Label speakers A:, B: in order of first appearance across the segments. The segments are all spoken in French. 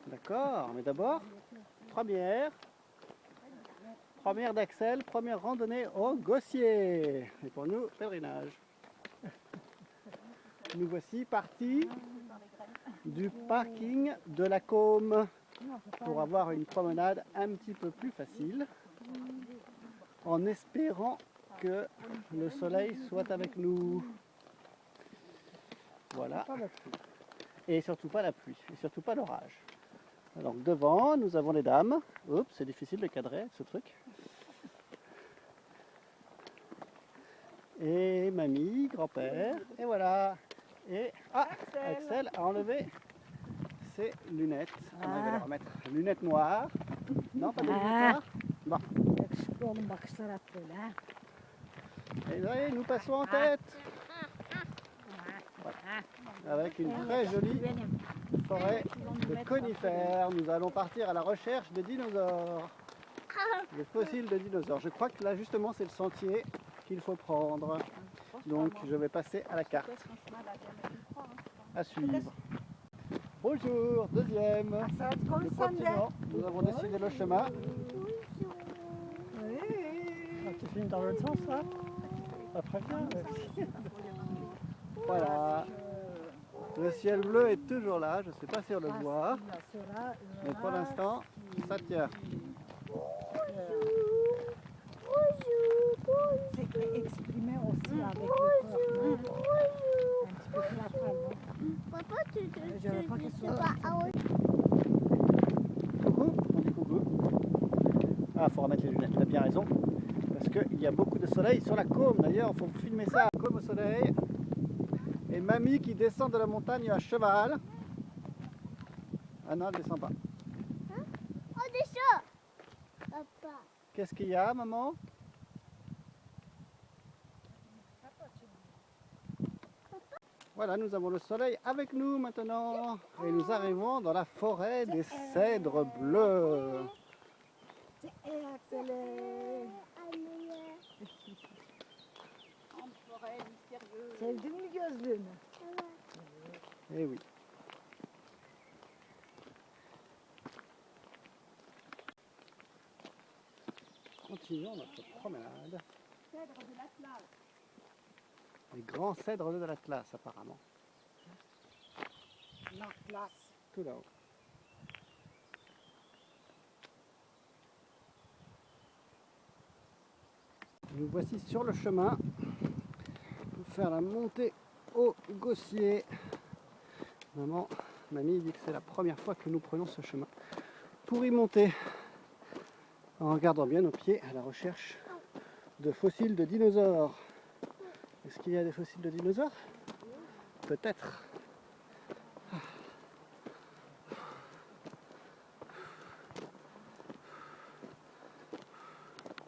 A: D'accord, mais d'abord, première d'Axel, première randonnée au Gossier. Et pour nous, pèlerinage. Nous voici partis du parking de la Côme pour avoir une promenade un petit peu plus facile, en espérant que le soleil soit avec nous. Voilà. Et surtout pas la pluie, et surtout pas l'orage. Donc devant, nous avons les dames. Oups, c'est difficile de cadrer ce truc. Et mamie, grand-père, et voilà. Et Axel a enlevé ses lunettes. On va les remettre. Lunettes noires. Non, pas de lunettes noires. Bon. Et là, nous passons en tête. Voilà. Avec une très jolie forêt de conifères. Nous allons partir à la recherche des dinosaures. Les fossiles de dinosaures. Je crois que là, justement, c'est le sentier qu'il faut prendre. Donc, je vais passer à la carte. À suivre. Bonjour, deuxième. Nous continuons. Nous avons décidé le chemin.
B: Tu filmes dans l'autre sens, là? Après bien.
A: Voilà. Le ciel bleu est toujours là. Je ne sais pas si on le voit. Mais pour l'instant, ça tient.
B: C'est exprimé aussi avec le corps. Un petit peu théâtral, non?
C: Papa, tu
A: Coucou, on dit coucou. Ah, faut remettre les lunettes, tu as bien raison. Parce qu'il y a beaucoup de soleil sur la Côme. D'ailleurs, il faut filmer ça. Côme au soleil. Et mamie qui descend de la montagne à cheval. Ah non, elle ne descend pas.
C: Hein? On descend. Papa.
A: Qu'est-ce qu'il y a, maman? Voilà, nous avons le soleil avec nous maintenant. Et nous arrivons dans la forêt des cèdres bleus.
B: C'est une demi-gueuse lune.
A: Eh oui. Continuons notre promenade. Les grands cèdres de l'Atlas, apparemment.
B: L'Atlas.
A: Tout là-haut. Nous voici sur le chemin pour faire la montée au Gossier. Mamie dit que c'est la première fois que nous prenons ce chemin pour y monter, en regardant bien nos pieds à la recherche de fossiles de dinosaures. Est-ce qu'il y a des fossiles de dinosaures? Peut-être.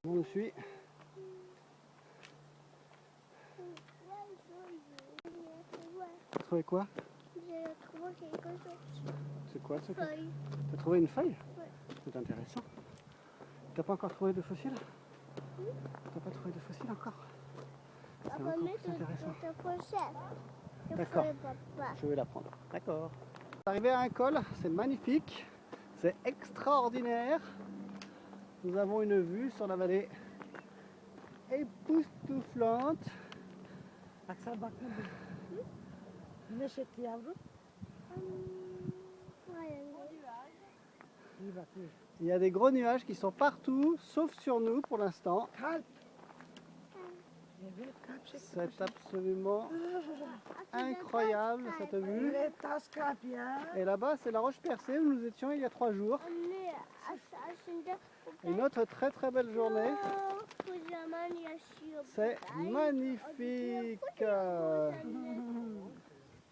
A: On nous suit. Tu as trouvé quoi?
C: J'ai trouvé quelque chose.
A: C'est quoi ça?
C: Feuille.
A: Tu as trouvé une feuille?
C: Oui.
A: C'est intéressant. T'as pas encore trouvé de fossiles? T'as pas trouvé de fossiles encore? C'est encore plus intéressant. D'accord, je vais la prendre. D'accord. Arrivé à un col, c'est magnifique, c'est extraordinaire. Nous avons une vue sur la vallée époustouflante.
B: Aksel bak ne bu? Güneş etti yavrum. İyi bak iyi.
A: Il y a des gros nuages qui sont partout, sauf sur nous pour l'instant.
B: Kalp. Evet, kalp şekli.
A: C'est absolument incroyable cette vue.
B: Evet, taş kalp ya.
A: Et là-bas, c'est la roche percée où nous étions il y a 3 jours. Une autre très très belle journée. C'est magnifique.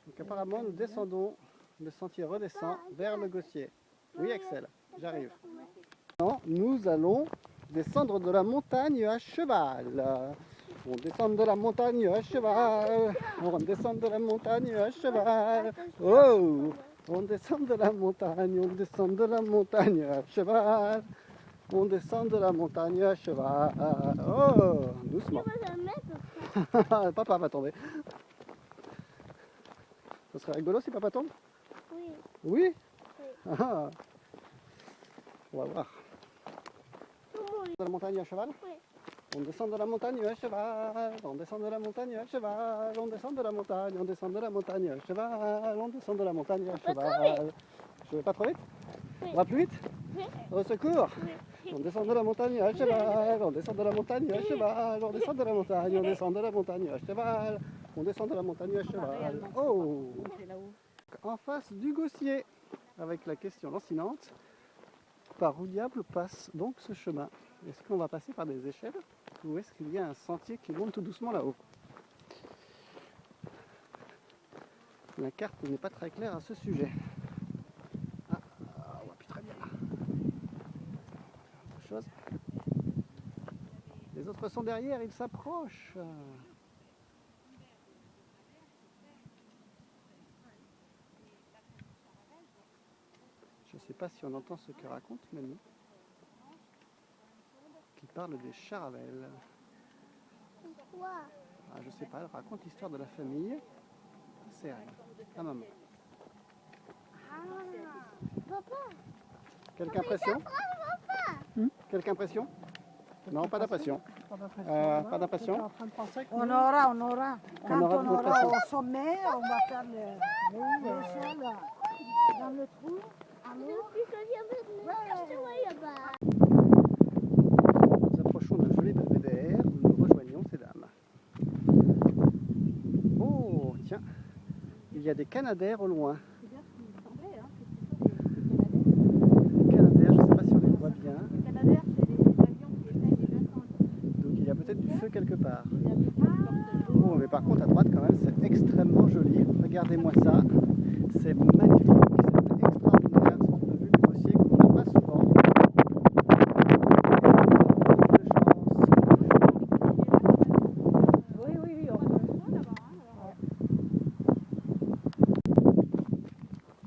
A: Donc apparemment, nous descendons, le sentier redescend vers le Gossier. Oui, Axel, j'arrive. Non, nous allons descendre de la montagne à cheval. On descend de la montagne à cheval. On descend de la montagne à cheval. Oh! On descend de la montagne, on descend de la montagne à cheval. On descend de la montagne à cheval. Oh! Doucement. Papa va tomber. Ce serait rigolo si papa tombe?
C: Oui.
A: Oui? Ah, on va voir. De la montagne à cheval?
C: Oui.
A: On descend de la montagne à cheval, on descend de la montagne à cheval, on descend de la montagne, on descend de la montagne à cheval, on descend de la montagne à cheval. Je vais pas trop vite?
C: Oui.
A: On va plus vite?
C: Oui.
A: Au secours!
C: Oui.
A: On descend de la montagne à cheval, on descend de la montagne à cheval, on descend de la montagne, on descend de la montagne à cheval, on descend de la montagne à cheval. Oh! En face du Gossier, avec la question lancinante, par où diable passe donc ce chemin? Est-ce qu'on va passer par des échelles ou est-ce qu'il y a un sentier qui monte tout doucement là-haut? La carte n'est pas très claire à ce sujet. Ah, on voit plus très bien. Autre chose. Les autres sont derrière, ils s'approchent. Je ne sais pas si on entend ce que raconte Mamie, qui parle des Charavelles.
C: Pourquoi?
A: Ah, je sais pas, elle raconte l'histoire de la famille. C'est elle, la maman.
C: Papa.
A: Quelque impression? Quelque impression? Non, pas d'impression. Pas d'impression?
B: On aura. Quand
A: aura
B: on
A: des
B: aura
A: impressions.
B: au sommet, on va faire l'échelle dans le trou.
A: Nous approchons d'un joli belvédère où nous rejoignons ces dames. Oh, tiens, il y a des canadaires au loin. Les canadaires, je ne sais pas si on les voit bien. Donc il y a peut-être du feu quelque part. Oh, mais par contre à droite quand même, c'est extrêmement joli. Regardez-moi ça, c'est magnifique, c'est extraordinaire. C'est une vue du Gossier qu'on n'a pas souvent.
B: Oui.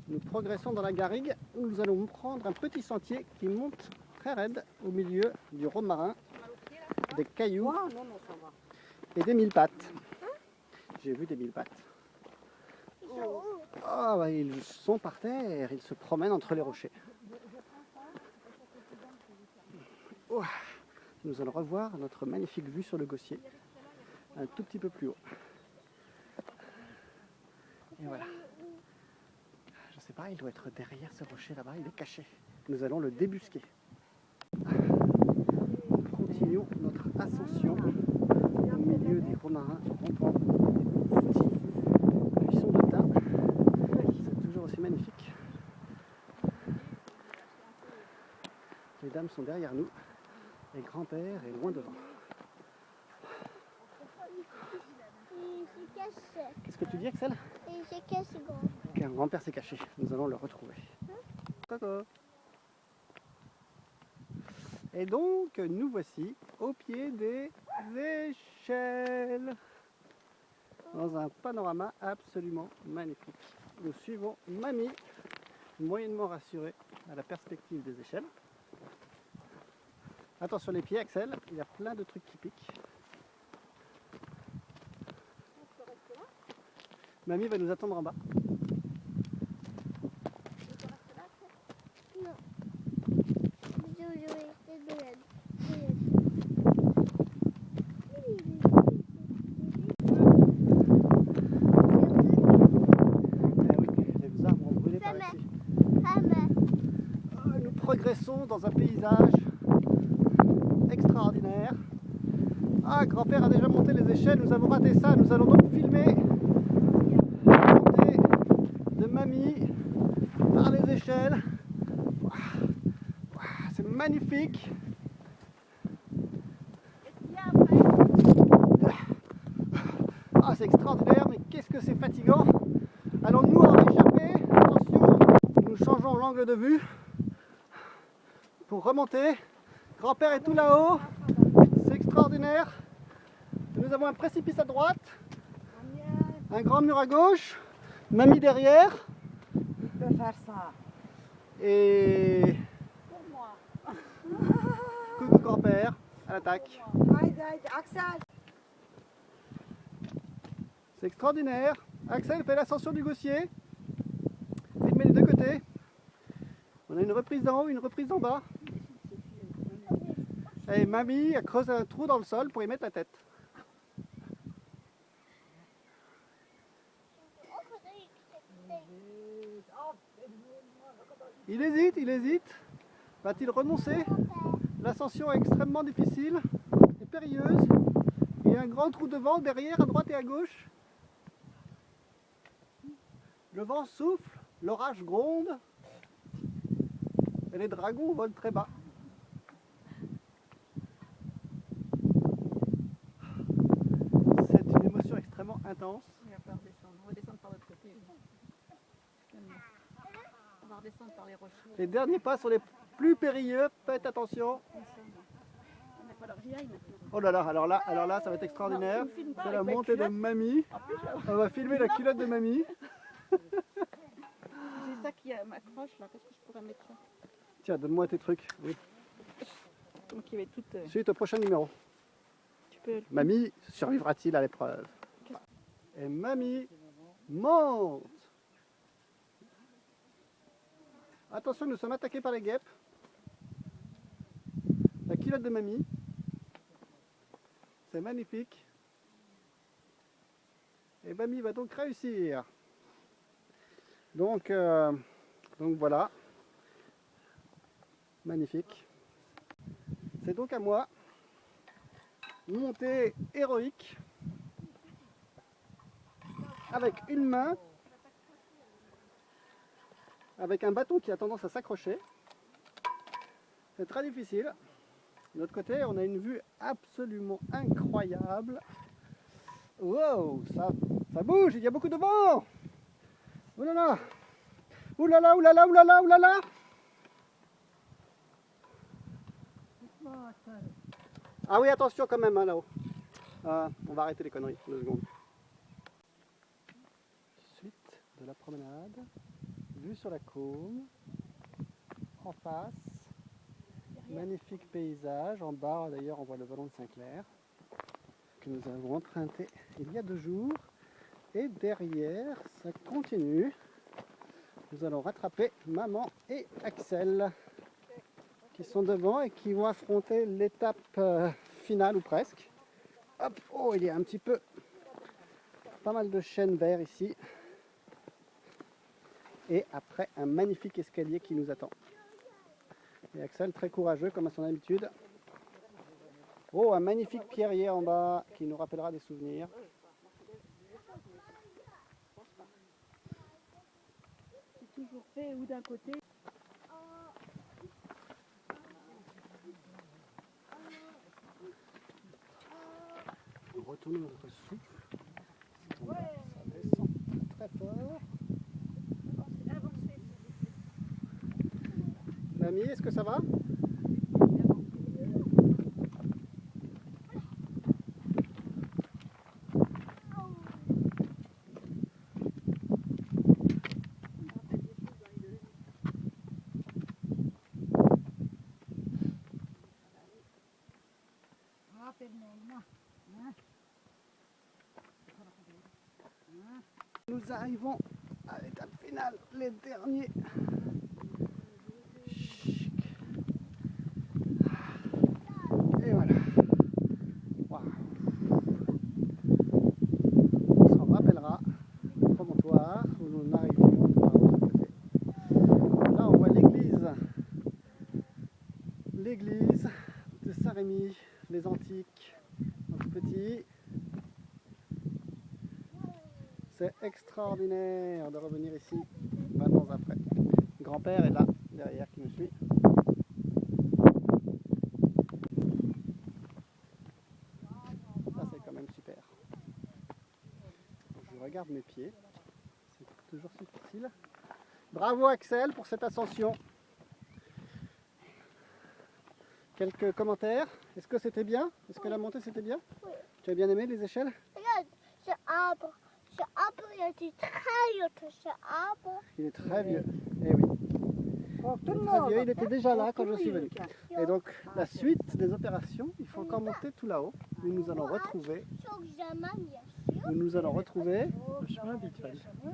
A: Nous progressons dans la garrigue où nous allons prendre un petit sentier qui monte très raide au milieu du romarin, des cailloux et des mille pattes. J'ai vu des mille pattes. Ah, bah, ils sont par terre, ils se promènent entre les rochers. Oh, nous allons revoir notre magnifique vue sur le Gossier, un tout petit peu plus haut. Et voilà. Je sais pas, il doit être derrière ce rocher là-bas, il est caché. Nous allons le débusquer. Continuons notre ascension au milieu des romarins rampants. Buissons de thym, c'est toujours aussi magnifique. Les dames sont derrière nous et grand-père est loin devant.
C: Il s'est caché.
A: Qu'est-ce que tu dis, Axel?
C: Il s'est caché, grand.
A: Qu'un grand-père s'est caché. Nous allons le retrouver. Coco. Et donc, nous voici au pied des échelles, dans un panorama absolument magnifique. Nous suivons Mamie, moyennement rassurée à la perspective des échelles. Attention les pieds, Axel, il y a plein de trucs qui piquent. Mamie va nous attendre en bas.
C: Non. Je vais rester de l'aide.
A: Eh oui, les arbres ont brûlé par ici. Nous progressons dans un paysage extraordinaire. Ah, grand-père a déjà monté les échelles, nous avons raté ça. Nous allons donc filmer la montée de Mamie par les échelles. C'est magnifique. Ah, c'est extraordinaire, mais qu'est-ce que c'est fatigant. Allons-nous en échapper? Attention, nous changeons l'angle de vue pour remonter. Grand-père est tout là-haut. C'est extraordinaire. Nous avons un précipice à droite, un grand mur à gauche, Mamie derrière.
B: Il peut faire ça.
A: Et coucou grand-père, à l'attaque.
B: Axel.
A: C'est extraordinaire. Axel fait l'ascension du Gossier. Filmez les deux côtés. On a une reprise d'en haut, une reprise d'en bas. Et mamie a creusé un trou dans le sol pour y mettre la tête. Il hésite, il hésite. Va-t-il renoncer? L'ascension est extrêmement difficile et périlleuse. Il y a un grand trou de vent derrière, à droite et à gauche. Le vent souffle, l'orage gronde et les dragons volent très bas. C'est une émotion extrêmement intense.
D: On va pas redescendre. On va descendre par l'autre côté. On va redescendre par les rochers.
A: Les derniers pas sont les plus périlleux, faites attention.
D: Il va falloir que j'y aille maintenant.
A: Oh là là, alors là, ça va être extraordinaire.
D: Non, tu me filmes pas
A: C'est
D: avec
A: la
D: ma
A: montée de
D: culotte.
A: mamie.
D: En plus,
A: On va filmer la culotte de mamie.
D: j'ai ça qui m'accroche là. Qu'est-ce que je pourrais mettre ça?
A: Tiens, donne-moi tes trucs. Oui.
D: Donc il va être toute.
A: Suite au prochain numéro.
D: Tu peux.
A: Mamie survivra-t-il à l'épreuve? Et mamie monte. Attention, nous sommes attaqués par les guêpes. La culotte de mamie. C'est magnifique. Et mamie va donc réussir. Donc voilà. Magnifique. C'est donc à moi. Montée héroïque. Avec une main. Avec un bâton qui a tendance à s'accrocher. C'est très difficile. De l'autre côté, on a une vue absolument incroyable. Wow, ça bouge, il y a beaucoup de vent. Oh là là. Ouh là là, ouh là là, ouh là là, ouh là là. Ah oui, attention quand même, hein, là-haut. On va arrêter les conneries, 2 secondes. Suite de la promenade. Vue sur la côme. En face. Magnifique paysage. En bas, d'ailleurs, on voit le ballon de Saint-Clair que nous avons emprunté il y a 2 jours. Et derrière, ça continue. Nous allons rattraper maman et Axel qui sont devant et qui vont affronter l'étape finale ou presque. Hop, oh, il y a un petit peu, pas mal de chênes verts ici. Et après, un magnifique escalier qui nous attend. Et Axel, très courageux comme à son habitude. Oh, un magnifique pierrier en bas qui nous rappellera des souvenirs.
D: C'est toujours fait ou d'un côté.
A: Retournons notre souffle. Ça descend très fort. Mamie, est-ce que ça va? Nous arrivons à l'étape finale, les derniers. Et voilà. Waouh. On s'en rappellera, le promontoire où nous arrivions par l'autre côté. Là on voit l'église de Saint-Rémy, les Antiques, un tout petit. C'est extraordinaire de revenir ici 20 ans après. Grand-père est là, derrière, qui nous suit. Ça, c'est quand même super. Je regarde mes pieds. C'est toujours difficile. Bravo Axel pour cette ascension. Quelques commentaires? Est-ce que c'était bien? Est-ce que la montée c'était bien?
C: Oui.
A: Tu as bien aimé les échelles?
C: Regarde, ce arbre. Ce arbre, il était très vieux, ce arbre.
A: Il est très vieux. Eh oui.
B: Tout le
A: Très
B: monde.
A: vieux, il était déjà là quand je suis venu.
C: Et
A: Et donc la suite des opérations, il faut encore monter tout là-haut, où nous allons retrouver,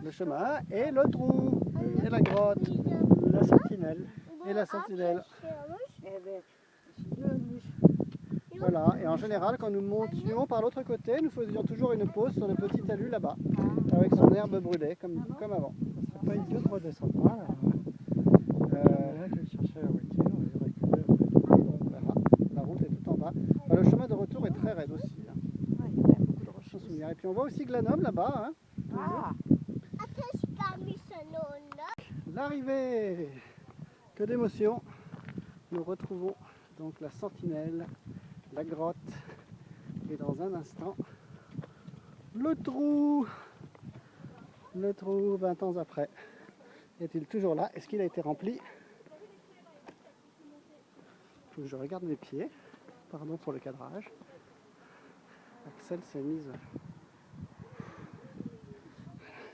A: le chemin et le trou et la grotte, la sentinelle. et la sentinelle.
B: Evet. Dönmüş.
A: Voilà, et en général, quand nous montions par l'autre côté, nous faisions toujours une pause sur le petit talus là-bas, avec son herbe brûlée, comme avant.
E: C'est pas idiot de redescendre là. Là, je vais chercher la voiture et récupérer.
A: Voilà, la route est tout en bas. Enfin, le chemin de retour est très raide aussi. Hein.
B: Ouais, il y a quand même beaucoup de roches.
A: Faut se souvenir. Et puis on voit aussi Glenholm là-bas. Hein.
B: Ah,
A: L'arrivée. Que d'émotions. Nous retrouvons donc la sentinelle, la grotte et dans un instant le trou. Le trou 20 ans après. Est-il toujours là? Est-ce qu'il a été rempli? Il faut que je regarde mes pieds. Pardon pour le cadrage. Axel s'est mise.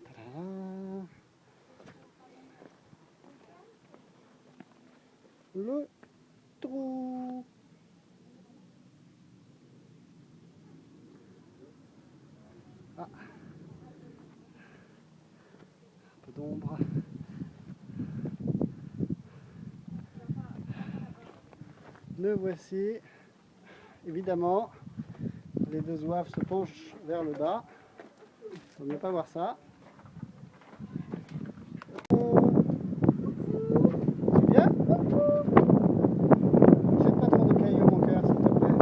A: Tadam. Le trou. Ah. Un peu d'ombre. Le voici. Évidemment, les deux zouaves se penchent vers le bas. Il ne faut mieux pas voir ça. C'est bien? Jette pas trop de cailloux, mon cœur, s'il te plaît.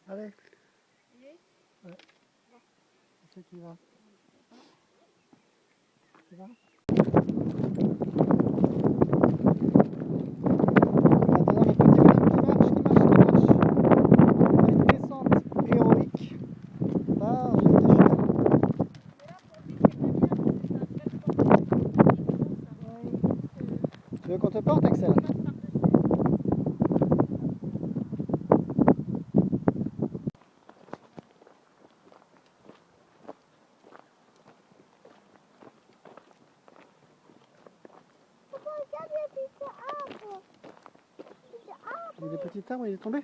A: Allez. Ouais. C'est qui va? Tu vas? Maintenant le petit bonhomme qui marche. Une descente héroïque par les échelles. Tu veux qu'on te porte, Axel? Il y a des petits arbres, il est tombé?